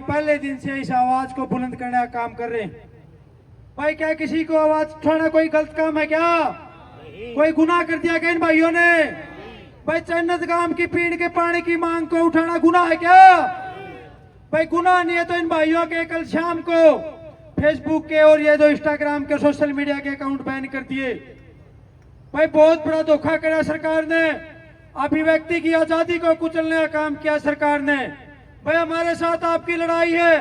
पहले दिन से इस आवाज को बुलंद करने का काम कर रहे हैं। भाई क्या किसी को आवाज उठाना कोई गलत काम है क्या? कोई गुनाह कर दिया क्या इन भाइयों ने? भाई जन्नत गांव की पीड़ के पानी की मांग को उठाना गुनाह है क्या? भाई गुनाह नहीं है तो इन भाइयों के कल शाम को फेसबुक के और ये जो इंस्टाग्राम के सोशल मीडिया के अकाउंट बैन कर दिए। भाई बहुत बड़ा धोखा करा सरकार ने, अभिव्यक्ति की आजादी को कुचलने का काम किया सरकार ने। भाई हमारे साथ आपकी लड़ाई है,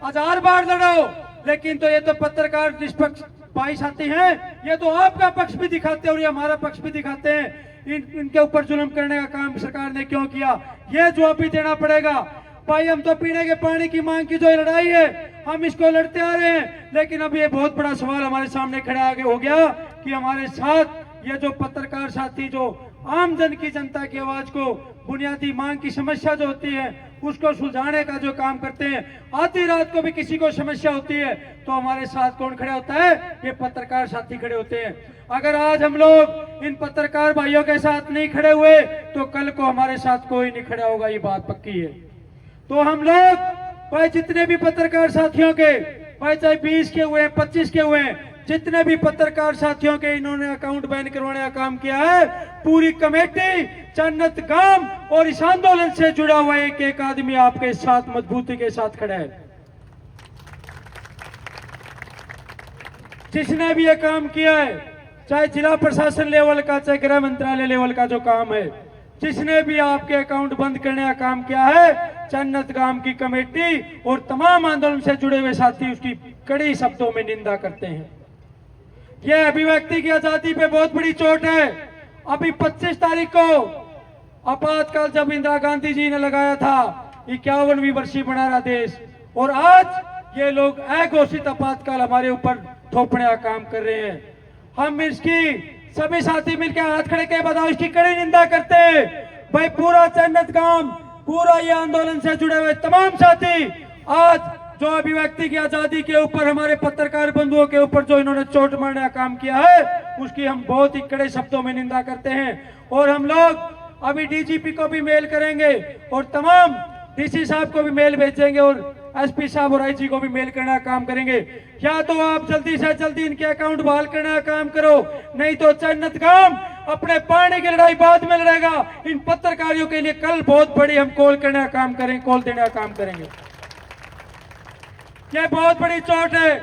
1000 बार लड़ो, लेकिन तो ये तो पत्रकार निष्पक्ष भाई साथी हैं, ये तो आपका पक्ष भी दिखाते हैं और ये हमारा पक्ष भी दिखाते हैं। इनके ऊपर जुल्म करने का काम सरकार ने क्यों किया, ये जवाब भी देना पड़ेगा। भाई हम तो पीने के पानी की मांग की जो लड़ाई है हम इसको लड़ते आ रहे हैं, लेकिन अब ये बहुत बड़ा सवाल हमारे सामने खड़ा आगे हो गया कि हमारे साथ ये जो पत्रकार साथी जो आम जन की जनता की आवाज को, बुनियादी मांग की समस्या जो होती है उसको सुलझाने का जो काम करते हैं, आधी रात को भी किसी को समस्या होती है तो हमारे साथ कौन खड़े होता है? ये पत्रकार साथी खड़े होते हैं। अगर आज हम लोग इन पत्रकार भाइयों के साथ नहीं खड़े हुए तो कल को हमारे साथ कोई नहीं खड़ा होगा, ये बात पक्की है। तो हम लोग भाई जितने भी पत्रकार साथियों के, भाई चाहे 20 के हुए 25 के हुए, जितने भी पत्रकार साथियों के इन्होंने अकाउंट बैन करवाने का काम किया है, पूरी कमेटी जन्नत गांव और इस आंदोलन से जुड़ा हुआ एक एक आदमी आपके साथ मजबूती के साथ खड़ा है। जिसने भी ये काम किया है, चाहे जिला प्रशासन लेवल का, चाहे गृह मंत्रालय लेवल का जो काम है, जिसने भी आपके अकाउंट बंद करने का काम किया है, जन्नत गांव की कमेटी और तमाम आंदोलन से जुड़े हुए साथी उसकी कड़ी शब्दों में निंदा करते हैं। यह अभिव्यक्ति की आजादी पे बहुत बड़ी चोट है। अभी 25 तारीख को आपातकाल जब इंदिरा गांधी जी ने लगाया था 51वीं वर्षीय बना रहा देश, और आज ये लोग अघोषित आपातकाल हमारे ऊपर थोपने का काम कर रहे हैं। हम इसकी सभी साथी मिलकर हाथ खड़े के बताओ इसकी कड़ी निंदा करते हैं। भाई पूरा जन्नत गांव, पूरा ये आंदोलन से जुड़े हुए तमाम साथी आज जो अभिव्यक्ति की आजादी के ऊपर, हमारे पत्रकार बंधुओं के ऊपर जो इन्होंने चोट मारने का काम किया है, उसकी हम बहुत ही कड़े शब्दों में निंदा करते हैं। और हम लोग अभी डीजीपी को भी मेल करेंगे और तमाम डीसी साहब को भी मेल भेजेंगे और एसपी साहब और आईजी को भी मेल करने का काम करेंगे। या तो आप जल्दी से जल्दी इनके अकाउंट बहाल करने का काम करो, नहीं तो जन्नत गांव अपने पानी की लड़ाई बाद में लड़ेगा। इन पत्रकारियों के लिए कल बहुत बड़ी हम कॉल करने का काम करेंगे, कॉल देने का काम करेंगे। ये बहुत बड़ी चोट है,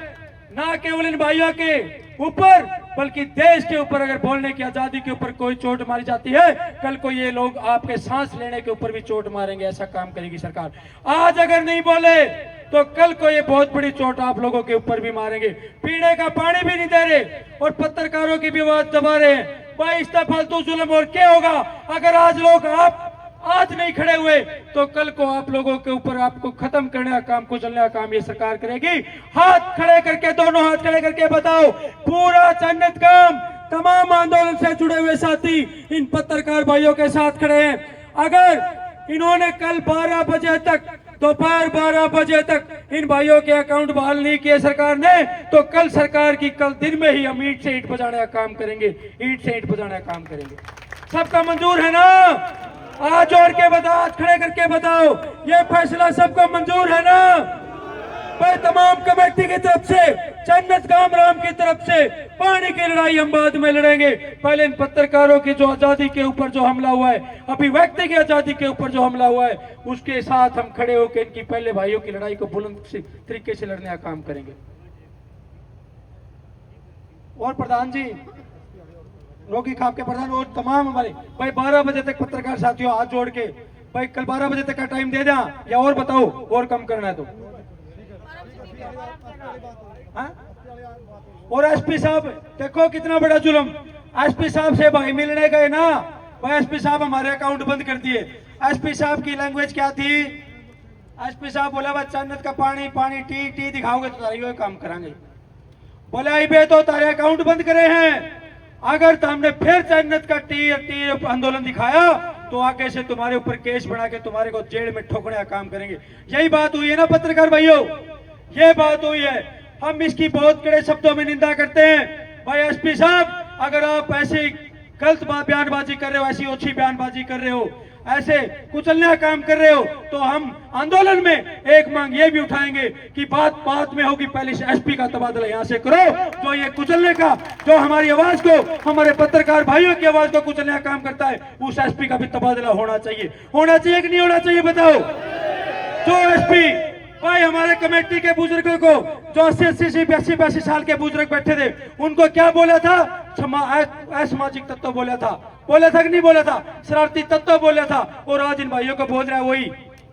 ना केवल इन भाइयों के ऊपर बल्कि देश के ऊपर। अगर बोलने की आजादी के ऊपर कोई चोट मारी जाती है, कल को ये लोग आपके सांस लेने के ऊपर भी चोट मारेंगे। ऐसा काम करेगी सरकार। आज अगर नहीं बोले तो कल को ये बहुत बड़ी चोट आप लोगों के ऊपर भी मारेंगे। पीने का पानी भी नहीं दे रहे और पत्रकारों की भी आवाज दबा रहे हैं। भाई इस फालतू जुल्म और क्या होगा? अगर आज लोग आप आज नहीं खड़े हुए तो कल को आप लोगों के ऊपर, आपको खत्म करने का काम, कुचलने का काम ये सरकार करेगी। हाथ खड़े करके, दोनों हाथ खड़े करके बताओ, पूरा जन्नत गांव, तमाम आंदोलन से जुड़े हुए साथी इन पत्रकार भाइयों के साथ खड़े हैं। अगर इन्होंने कल 12 बजे तक, दोपहर 12 बजे तक इन भाइयों के अकाउंट बहाल नहीं किए सरकार ने, तो कल सरकार की कल दिन में ही हम ईंट से ईंट बजाने का काम करेंगे, ईंट से ईंट बजाने का काम करेंगे। सबका मंजूर है ना? आज जोड़ के बताओ, आज खड़े करके बताओ, ये फैसला सबको मंजूर है ना? भाई तमाम कमेटी की तरफ से, जन्नत गांव राम की तरफ से पानी की लड़ाई हम बाद में लड़ेंगे। पहले इन पत्रकारों की जो आजादी के ऊपर जो हमला हुआ है, अभिव्यक्ति की आजादी के ऊपर जो हमला हुआ है, उसके साथ हम खड़े होकर इनकी पहले भाइयों की लड़ाई को बुलंद तरीके से लड़ने का काम करेंगे। और प्रधान जी, रोगी खाप के प्रधान और तमाम हमारे भाई 12 बजे तक पत्रकार साथियों हाथ जोड़ के, भाई कल 12 बजे तक का टाइम दे दें या और बताओ, और कम करना है तो। हाँ? और एसपी साहब देखो कितना बड़ा जुल्म, एसपी साहब से भाई मिलने गए ना, भाई एसपी साहब हमारे अकाउंट बंद कर दिए। एसपी साहब की लैंग्वेज क्या थी? एसपी साहब बोला बस जन्नत का पानी पानी टी टी दिखाओगे तो तारी यो काम करांगे। बोले आई बे तो तारे अकाउंट बंद करे हैं, अगर तो हमने फिर जन्नत का टी आंदोलन दिखाया तो आगे से तुम्हारे ऊपर केस बना के तुम्हारे को जेल में ठोकने का काम करेंगे। यही बात हुई है ना पत्रकार भाइयों, ये बात हुई है। हम इसकी बहुत कड़े शब्दों में निंदा करते हैं। भाई एसपी साहब, अगर आप ऐसी गलत बयानबाजी कर रहे हो, ऐसी ओछी बयानबाजी कर रहे हो, ऐसे कुचलने काम कर रहे हो तो हम आंदोलन में एक मांग ये भी उठाएंगे कि बात बात में होगी, पहले एसपी का तबादला यहाँ से करो। जो ये कुचलने का, जो हमारी आवाज को, हमारे पत्रकार भाइयों की आवाज को कुचलने का काम करता है, उस एसपी का भी तबादला होना चाहिए कि नहीं होना चाहिए बताओ। जो एसपी भाई हमारे कमेटी के बुजुर्गों को, जो 80 साल के बुजुर्ग बैठे थे, उनको क्या बोला था? असामाजिक तत्व बोला था कि नहीं बोला था? शरारती तत्व बोला था। और आज इन भाइयों को बोल रहा है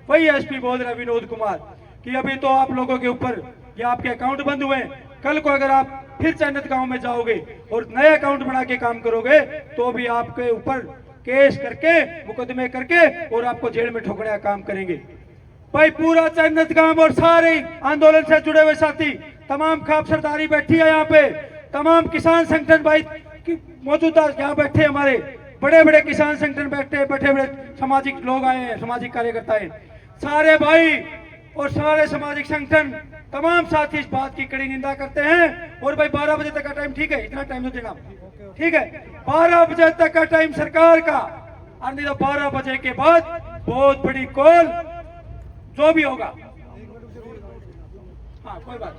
वही एसपी बोल रहा है विनोद कुमार कि अभी तो आप लोगों के ऊपर ये आपके अकाउंट बंद हुए हैं, कल को अगर आप फिर चैनत गांव में जाओगे और नया अकाउंट बना के काम करोगे तो भी आपके ऊपर केस करके, मुकदमे करके और आपको जेल में ठोकने का काम करेंगे। भाई पूरा चैनत गांव और सारे आंदोलन से जुड़े हुए साथी, तमाम खाप सरदारी बैठी है यहाँ पे, तमाम किसान संगठन भाई मौजूदा यहाँ बैठे, हमारे बड़े बड़े किसान संगठन बैठे, बड़े बड़े सामाजिक लोग आए हैं, सामाजिक कार्यकर्ता हैं, सारे भाई और सारे सामाजिक संगठन तमाम साथी इस बात की कड़ी निंदा करते हैं। और भाई 12 बजे तक का टाइम, ठीक है, इतना टाइम तो देना, ठीक है, 12 बजे तक का टाइम सरकार का, और नहीं तो 12 बजे के बाद बहुत बड़ी कॉल जो भी होगा, हाँ कोई बात,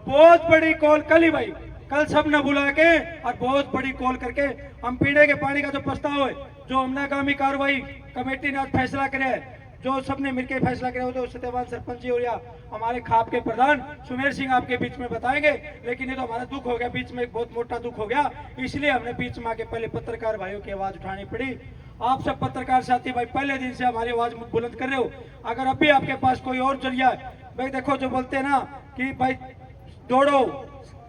बहुत बड़ी कॉल कल ही भाई, कल सब ने बुला के और बहुत बड़ी कॉल करके हम पीने के पानी का जो प्रस्ताव है, जो हमनाकामी कार्रवाई कमेटी ने आज फैसला करे है, जो सबने मिलकर फैसला किया हो, तो सत्यवान सरपंच जी और या हमारे खाप के प्रधान सुमेर सिंह आपके बीच में बताएंगे। लेकिन ये तो हमारा दुख हो गया, बीच में एक बहुत मोटा दुख हो गया, इसलिए हमने बीच में आके पहले पत्रकार भाइयों की आवाज उठानी पड़ी। आप सब पत्रकार साथी भाई पहले दिन से हमारी आवाज बुलंद कर रहे हो, अगर अभी आपके पास कोई और जरिया है, भाई देखो जो बोलते हैं ना कि भाई दौड़ो,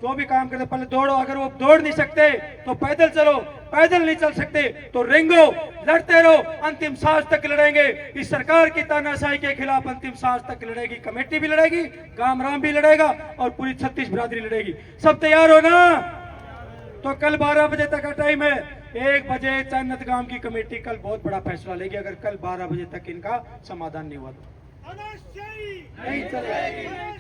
जो भी काम करते पहले दौड़ो, अगर वो दौड़ नहीं सकते तो पैदल चलो, पैदल नहीं चल सकते तो रेंगो, लड़ते रहो, अंतिम सांस तक लड़ेंगे। इस सरकार की तानाशाही के खिलाफ अंतिम सांस तक लड़ेगी, कमेटी भी लड़ेगी, गामराम भी लड़ेगा और पूरी 36 बिरादरी लड़ेगी। सब तैयार हो ना? तो कल 12 बजे तक का टाइम है, 1 बजे चैनत गांव की कमेटी कल बहुत बड़ा फैसला लेगी, अगर कल 12 बजे तक इनका समाधान नहीं हुआ तो नहीं चलेगी।